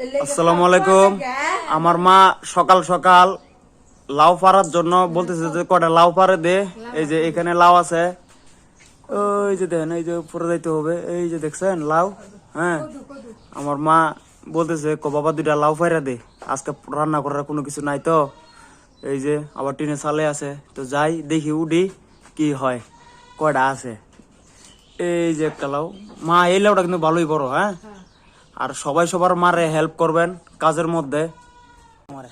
আসসালামু আলাইকুম। আমার মা সকাল সকাল লাউ পাড়ার জন্য বলতেছে যে কটা লাউ পাড়ে দে। এই যে এখানে লাউ আছে, ওই যে দেখেন, এই যে উপরে যাইতে হবে, এই যে দেখছেন লাউ। হ্যাঁ, আমার মা বলতেছে বাবা দুইটা লাউ পাড়া দে, আজকে রান্না করার কোনো কিছু নাই তো। এই যে আবার টিনে চালে আছে, তো যাই দেখি উডি কি হয়, কয়টা আছে। এই যে একটা লাউ, মা এই লাউটা কিন্তু ভালোই বড়। হ্যাঁ, আর সবাই সবার মারে হেল্প করবেন কাজের মধ্যে আমারে,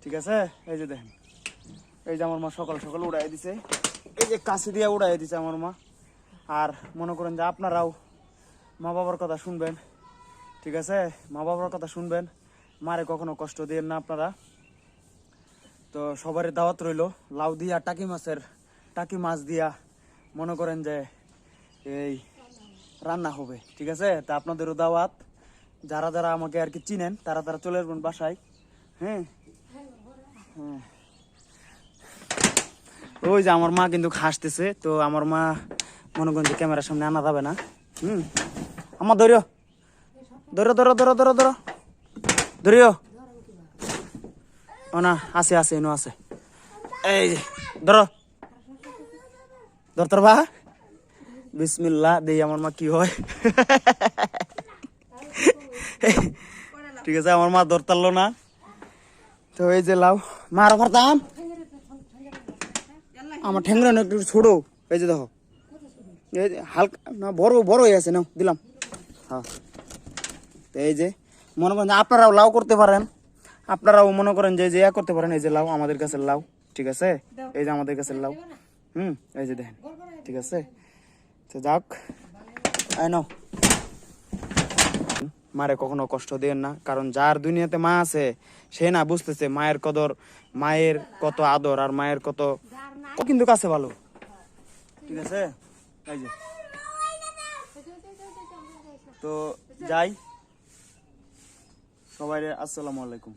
ঠিক আছে। এই যে দেখেন, এই যে আমার মা সকাল সকাল উড়াই দিছে, এই যে কাশি দিয়ে উড়াই দিছে আমার মা। আর মনে করেন যে আপনারাও মা বাবার কথা শুনবেন, ঠিক আছে। মা বাবার কথা শুনবেন, মারে কখনো কষ্ট দিয়েন না আপনারা। তো সবারই দাওয়াত রইলো লাউ দিয়া টাকি মাছ দিয়া মনে করেন যে এই রান্না হবে, ঠিক আছে। তা আপনাদেরও দাওয়াত, যারা যারা আমাকে আর কি চিনেন তারা তারা চলে আসবেন বাসায়। হ্যাঁ হ্যাঁ, ওই যে আমার মা কিন্তু হাসতেছে, তো আমার মা মনে করেন যে ক্যামেরার সামনে আনা যাবে না। আমার ধরিও, ধরো ধরো ধরো ধরো ধরো ধরিও, ও না আছে আছে এনো আছে, এই যে ধরো ধরতর বা বিসমিল্লাহ দেই, আমার মা কি হয়। ঠিক আছে, আমার মা ধরতারলো না, তো এই যে লাউ মা আরো পারতাম, আমার ঠেঙ্গরা একটু ছোট। এই যে দেখো, এই যে হালকা না, বড় বড় হয়ে আছে, নাও দিলাম। হ্যাঁ, তো এই যে মনে করেন আপনারাও লাউ করতে পারেন, আপনারাও মনে করেন যে করতে পারেন। এই যে লাউ আমাদের কাছে লাউ, ঠিক আছে। এই যে আমাদের কাছে লাউ, এই যে দেখেন, ঠিক আছে। তো যাক, এই নাও, মারে কখনো কষ্ট দেন না, কারণ যার দুনিয়াতে মা আছে সে না বুঝতেছে মায়ের কদর, মায়ের কত আদর, আর মায়ের কত কিন্তু কাছে ভালো, ঠিক আছে। এই যে তো যাই, সবাই আসসালামু আলাইকুম।